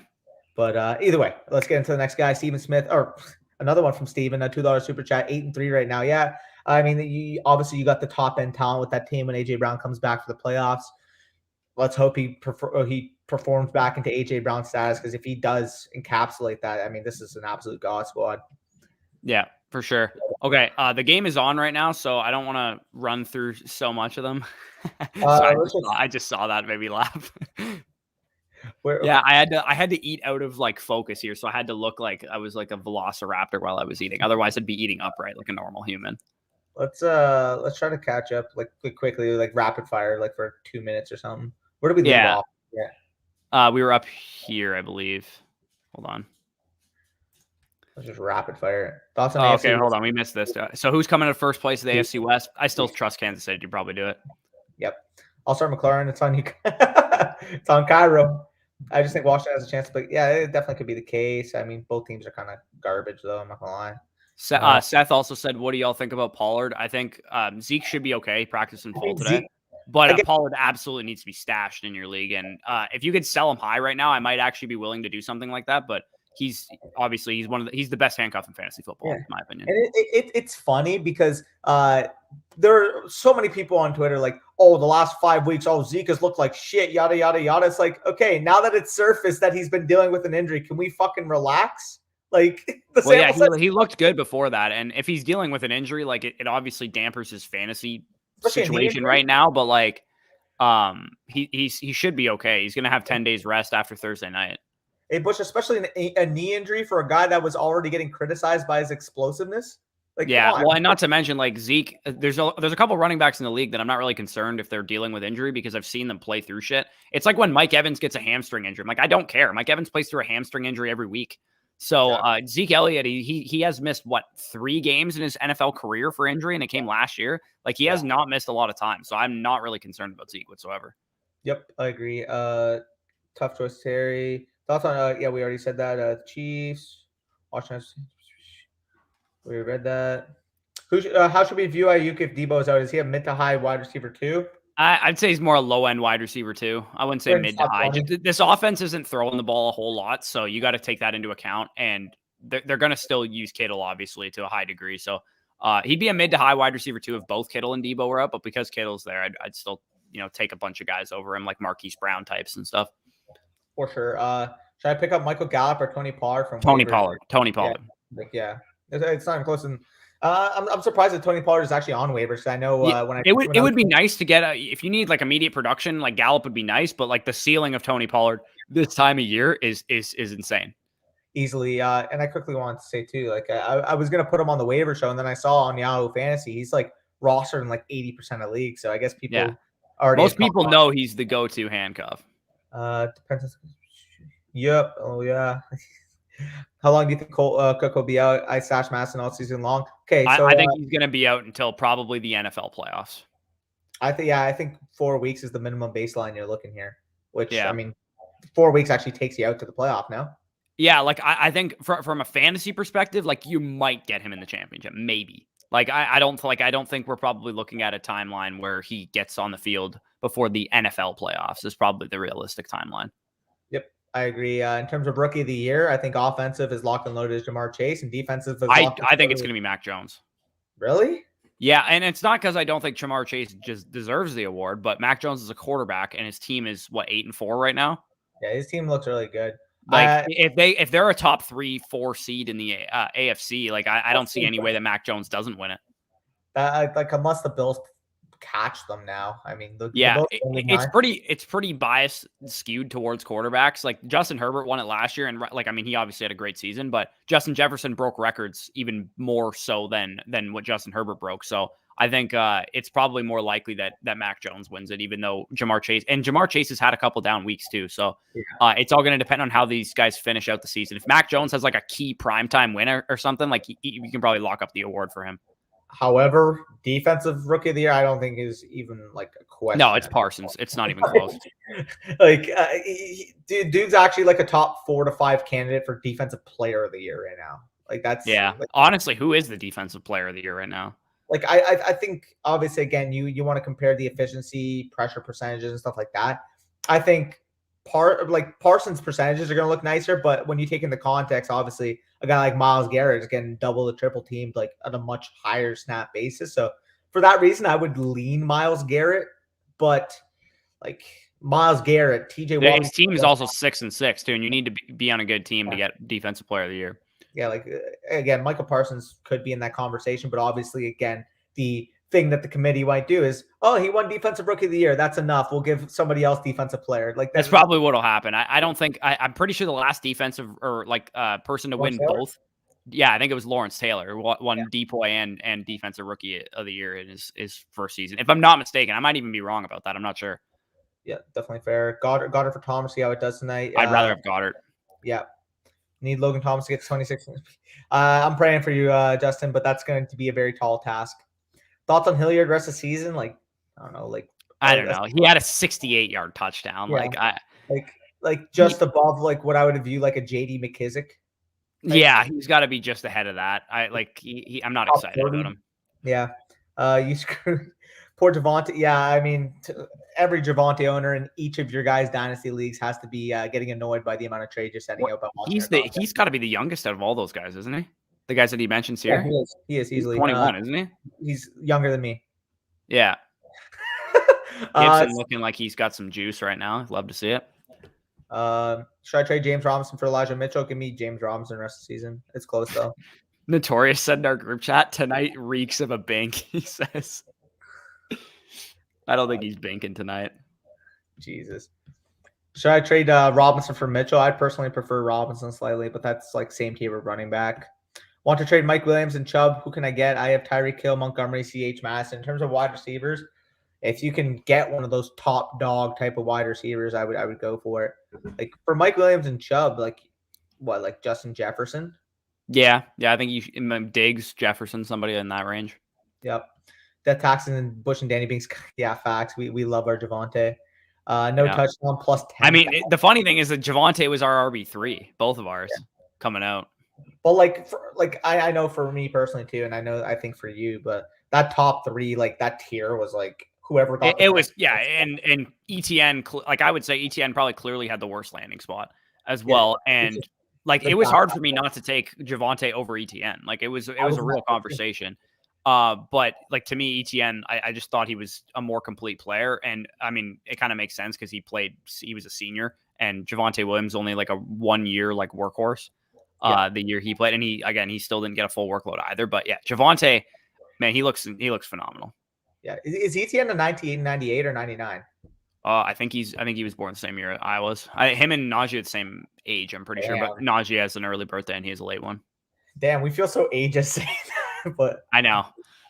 But either way, let's get into the next guy, Steven Smith, or another one from Steven, a $2 super chat, 8-3 right now. Yeah. I mean, obviously you got the top end talent with that team when AJ Brown comes back for the playoffs. Let's hope he performs back into AJ Brown status, because if he does encapsulate that, I mean, this is an absolute god squad. Yeah, For sure. Okay, the game is on right now, so I don't want to run through so much of them. So I just saw that, made me laugh. Yeah, I had to eat out of like focus here, so I had to look like I was like a velociraptor while I was eating. Otherwise, I'd be eating upright like a normal human. Let's try to catch up like quickly, like rapid fire, like for 2 minutes or something. Where do we leave off? Yeah. We were up here, I believe. Hold on. Let's just rapid fire. Thoughts on AFC okay, hold on. We missed this. So who's coming in first place of the AFC West? I still trust Kansas City to probably do it. Yep. I'll start McLaurin. It's on you. It's on Cairo. I just think Washington has a chance, but yeah, it definitely could be the case. I mean, both teams are kind of garbage, though. I'm not gonna lie. Seth also said, "What do y'all think about Pollard?" I think Zeke should be okay practicing full today, but Pollard absolutely needs to be stashed in your league. And if you could sell him high right now, I might actually be willing to do something like that. But he's the best handcuff in fantasy football, in my opinion. And it's funny because there are so many people on Twitter like, oh, the last 5 weeks, oh, Zeke has looked like shit, yada yada yada. It's like, okay, now that it's surfaced that he's been dealing with an injury, can we fucking relax? Like, he looked good before that, and if he's dealing with an injury, like it obviously dampers his fantasy situation right now. But like, he should be okay. He's gonna have 10 days rest after Thursday night. Hey, Bush, especially a knee injury for a guy that was already getting criticized by his explosiveness. Like, yeah, well, and not to mention like Zeke, there's a couple running backs in the league that I'm not really concerned if they're dealing with injury because I've seen them play through shit. It's like when Mike Evans gets a hamstring injury. I'm like, I don't care. Mike Evans plays through a hamstring injury every week. So Zeke Elliott, he has missed 3 games in his NFL career for injury, and it came last year. Like he has not missed a lot of time, so I'm not really concerned about Zeke whatsoever. Yep, I agree. Tough choice, Terry. Thoughts on we already said that. Chiefs, Washington. We read that. How should we view Ayuk if Debo is out? Is he a mid to high wide receiver 2? I'd say he's more a low end wide receiver 2. I wouldn't say mid to high. This offense isn't throwing the ball a whole lot, so you got to take that into account. And they're going to still use Kittle, obviously, to a high degree. So he'd be a mid to high wide receiver 2 if both Kittle and Debo were up. But because Kittle's there, I'd still take a bunch of guys over him, like Marquise Brown types and stuff. For sure. Should I pick up Michael Gallup or Tony Pollard from Tony Pollard? Yeah. It's not even close. And I'm surprised that Tony Pollard is actually on waivers. I know it would be nice to get if you need like immediate production, like Gallup would be nice, but like the ceiling of Tony Pollard this time of year is insane. Easily. And I quickly wanted to say too, like I was gonna put him on the waiver show, and then I saw on Yahoo Fantasy he's like rostered in like 80% of leagues. So I guess most people know he's the go-to handcuff. Depends. Yep. Oh yeah. How long do you think Cook will be out? I stash Madison all season long. Okay, so I think he's going to be out until probably the NFL playoffs. I think 4 weeks is the minimum baseline you're looking here. Which I mean, 4 weeks actually takes you out to the playoff now. Yeah, like I think from a fantasy perspective, like you might get him in the championship, maybe. Like I don't think we're probably looking at a timeline where he gets on the field before the NFL playoffs is probably the realistic timeline. Yep, I agree. In terms of rookie of the year, I think offensive is locked and loaded as Jamar Chase, and defensive is I think it's going to be Mac Jones. Really? Yeah, and it's not because I don't think Jamar Chase just deserves the award, but Mac Jones is a quarterback, and his team is 8-4 right now. Yeah, his team looks really good. Like if they're a top 3-4 seed in the AFC, like I don't see any way that Mac Jones doesn't win it. Unless the Bills catch them now. I mean, it's pretty biased, skewed towards quarterbacks. Like Justin Herbert won it last year, and he obviously had a great season, but Justin Jefferson broke records even more so than what Justin Herbert broke. So I think it's probably more likely that Mac Jones wins it, even though Jamar Chase has had a couple down weeks too. So it's all going to depend on how these guys finish out the season. If Mac Jones has like a key primetime winner or something, like you can probably lock up the award for him. However, defensive rookie of the year, I don't think is even like a question. No, it's Parsons. It's not even close. Dude's actually like a top 4 to 5 candidate for defensive player of the year right now. Honestly, who is the defensive player of the year right now? Like I think obviously again you want to compare the efficiency, pressure percentages and stuff like that. I think Parsons percentages are going to look nicer, but when you take into context, obviously a guy like Myles Garrett is getting double the triple teamed like at a much higher snap basis. So for that reason, I would lean Myles Garrett, but like Myles Garrett, TJ Watt. His team is also 6-6 too, and you need to be on a good team to get defensive player of the year. Yeah, like again, Michael Parsons could be in that conversation, but obviously, again, the thing that the committee might do is, oh, he won Defensive Rookie of the Year. That's enough. We'll give somebody else Defensive Player. Like That's probably what'll happen. I don't think I'm pretty sure the last defensive or person to win both. Yeah, I think it was Lawrence Taylor won DPOY and Defensive Rookie of the Year in his first season. If I'm not mistaken, I might even be wrong about that. I'm not sure. Yeah, definitely fair. Goddard for Thomas. See how it does tonight. I'd rather have Goddard. Yeah. Need Logan Thomas to get to 26. I'm praying for you, Justin, but that's going to be a very tall task. Thoughts on Hilliard rest of the season? Like, I don't know. I don't know. He had a 68-yard touchdown. Yeah. Like just above like what I would view like a JD McKissick. Yeah, he's got to be just ahead of that. I'm not excited 40. About him. Yeah. You screwed poor Javonte. Yeah, I mean, every Javonte owner in each of your guys' dynasty leagues has to be getting annoyed by the amount of trades you're setting out. He's got to be the youngest out of all those guys, isn't he? The guys that he mentions here. Yeah, he is easily 21, isn't he? He's younger than me. Yeah. Gibson looking like he's got some juice right now. Love to see it. Should I trade James Robinson for Elijah Mitchell? Give me James Robinson the rest of the season. It's close though. Notorious said in our group chat tonight reeks of a bank. He says, "I don't think he's banking tonight." Jesus. Should I trade Robinson for Mitchell? I personally prefer Robinson slightly, but that's like same tier of running back. Want to trade Mike Williams and Chubb? Who can I get? I have Tyreek Hill, Montgomery, CH Madison. In terms of wide receivers, if you can get one of those top dog type of wide receivers, I would go for it. Like for Mike Williams and Chubb, like Justin Jefferson? Yeah. I think you Diggs, Jefferson, somebody in that range. Yep. That Taxon and Bush and Danny Binks. Yeah, facts. We love our Javonte. Touchdown plus 10. I mean, the funny thing is that Javonte was our RB3, both of ours coming out. But I know for me personally too, and I think for you, but that top three, like that tier was like whoever got it was, yeah, and ETN, like I would say ETN probably clearly had the worst landing spot as well, and like it was hard for me not to take Javonte over ETN. Like it was a real conversation. But like to me, ETN, I just thought he was a more complete player, and I mean it kind of makes sense because he was a senior, and Javonte Williams only like a 1 year like workhorse. The year he played, and he still didn't get a full workload either. But yeah, Javonte, man, he looks phenomenal. Yeah, is ETN a 98, 98 or 99? I think he was born the same year I was. Him and Najee are the same age, I'm pretty sure. But Najee has an early birthday, and he has a late one. Damn, we feel so ageist saying that, but I know.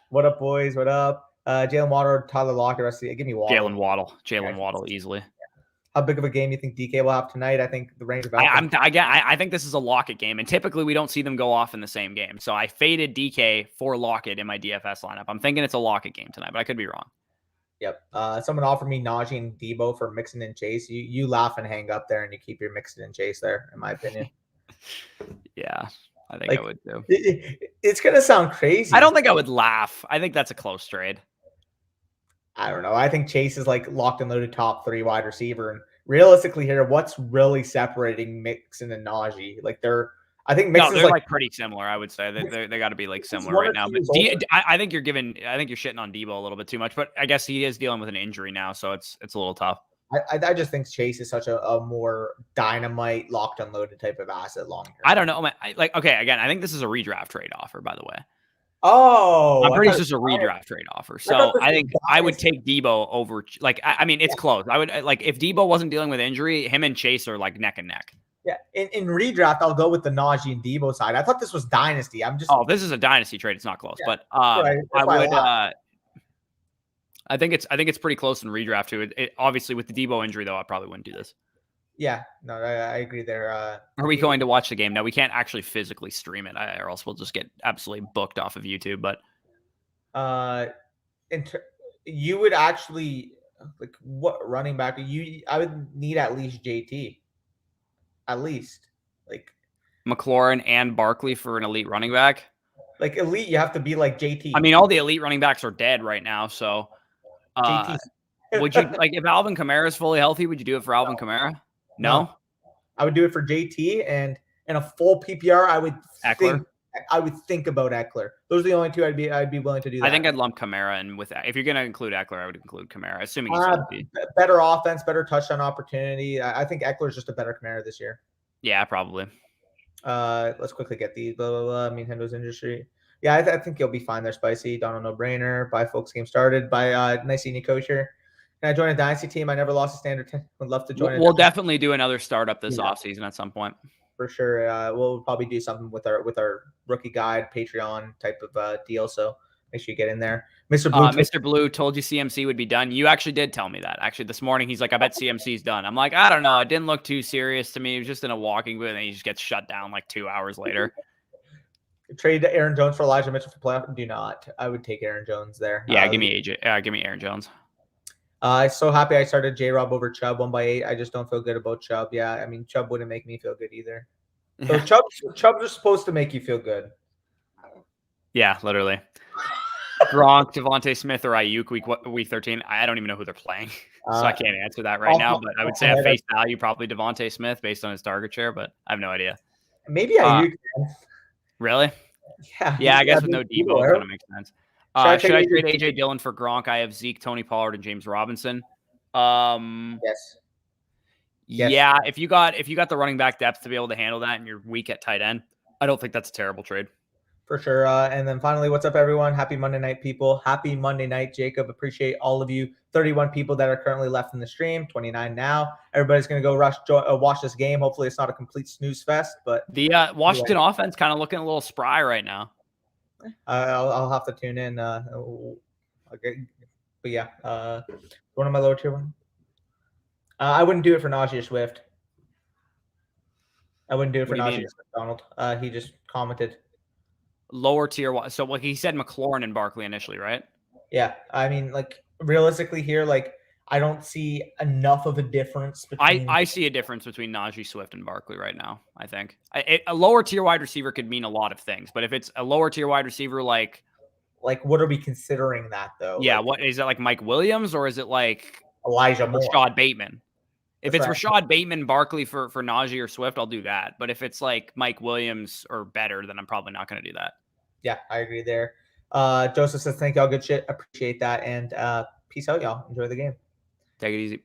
What up, boys? What up? Jalen Waddle, Tyler Lockett. Give me Waddle. Jalen Waddle easily. How big of a game you think DK will have tonight? I think the range of I think this is a Lockett game, and typically we don't see them go off in the same game. So I faded DK for Lockett in my DFS lineup. I'm thinking it's a Lockett game tonight, but I could be wrong. Yep. Someone offered me Najee and Debo for Mixon and Chase. You laugh and hang up there, and you keep your Mixon and Chase there, in my opinion. Yeah, I think I would too. It's gonna sound crazy. I don't think I would laugh. I think that's a close trade. I don't know. I think Chase is like locked and loaded top 3 wide receiver. And realistically here, what's really separating Mixon and Najee? Like I think Mixon's they're like pretty similar. I would say they got to be like similar right now. But I think you're shitting on Debo a little bit too much. But I guess he is dealing with an injury now, so it's a little tough. I just think Chase is such a more dynamite, locked and loaded type of asset long term. I don't know. Again, I think this is a redraft trade offer, by the way. Oh, I'm pretty sure it's a redraft trade offer. So I think I would take Debo over. Like, I mean, it's close. I would if Debo wasn't dealing with injury, him and Chase are like neck and neck. Yeah, in redraft, I'll go with the Najee and Debo side. I thought this was dynasty. This is a dynasty trade. It's not close, but I would. I think it's pretty close in redraft too. Obviously with the Debo injury though, I probably wouldn't do this. Yeah, no, I agree there. Are we going to watch the game? No, we can't actually physically stream it, or else we'll just get absolutely booked off of YouTube. But you would actually like what running back? I would need at least JT, at least like McLaurin and Barkley for an elite running back. Like elite, you have to be like JT. I mean, all the elite running backs are dead right now, so. Would you like if Alvin Kamara is fully healthy? Would you do it for Alvin Kamara? No, I would do it for JT and in a full PPR. I would think about Eckler. Those are the only two I'd be willing to do that. I think I'd lump Kamara in with that. If you're going to include Eckler, I would include Kamara, assuming he's healthy. Better offense, better touchdown opportunity. I think Eckler is just a better Kamara this year. Yeah, probably. Let's quickly get these. Blah, blah, blah. Nintendo's industry. Yeah, I think you'll be fine there, Spicy. Donald No Brainer. Buy folks game started. By nice seeing you, Kosher. Can I join a Dynasty team? I never lost a standard 10. Would love to join. We'll definitely do another startup this offseason at some point. For sure. We'll probably do something with our rookie guide Patreon type of deal. So make sure you get in there. Mr. Blue told you CMC would be done. You actually did tell me that. Actually, this morning he's like, I bet CMC's done. I'm like, I don't know. It didn't look too serious to me. He was just in a walking booth, and he just gets shut down like 2 hours later. Trade Aaron Jones for Elijah Mitchell for playoff? Do not. I would take Aaron Jones there. Yeah, give me AJ. Give me Aaron Jones. I'm so happy I started J-Rob over Chubb 1/8. I just don't feel good about Chubb. Yeah, I mean, Chubb wouldn't make me feel good either. So Chubb's just supposed to make you feel good. Yeah, literally. Gronk, Javonte Smith, or Ayuk week 13. I don't even know who they're playing, so I can't answer that right now. But I would say at face value, probably Javonte Smith based on his target share, but I have no idea. Maybe Ayuk. Really? Yeah. Yeah, I guess with no Debo, it kind of makes sense. Should I trade AJ Dillon for Gronk? I have Zeke, Tony Pollard, and James Robinson. Yes. Yeah, if you got the running back depth to be able to handle that, and you're weak at tight end, I don't think that's a terrible trade. For sure. And then finally, what's up, everyone? Happy Monday night, people. Happy Monday night, Jacob. Appreciate all of you. 31 people that are currently left in the stream, 29 now. Everybody's going to go watch this game. Hopefully, it's not a complete snooze fest. But the Washington offense kind of looking a little spry right now. I'll have to tune in. Okay. But yeah, one of my lower tier one. I wouldn't do it for Najee or Swift. I wouldn't do it for Najee or Swift, Donald. He just commented. Lower tier one. So he said McLaurin and Barkley initially, right? Yeah. I mean, like realistically here, like I don't see enough of a difference between I see a difference between Najee, Swift, and Barkley right now, I think. A lower tier wide receiver could mean a lot of things, but if it's a lower tier wide receiver like what are we considering that though? Yeah, what is it, like Mike Williams, or is it like Elijah Moore? Rashad Bateman? If it's Rashad Bateman, Barkley for Najee or Swift, I'll do that. But if it's like Mike Williams or better, then I'm probably not going to do that. Yeah, I agree there. Joseph says, thank y'all. Good shit. Appreciate that. And peace out, y'all. Enjoy the game. Take it easy.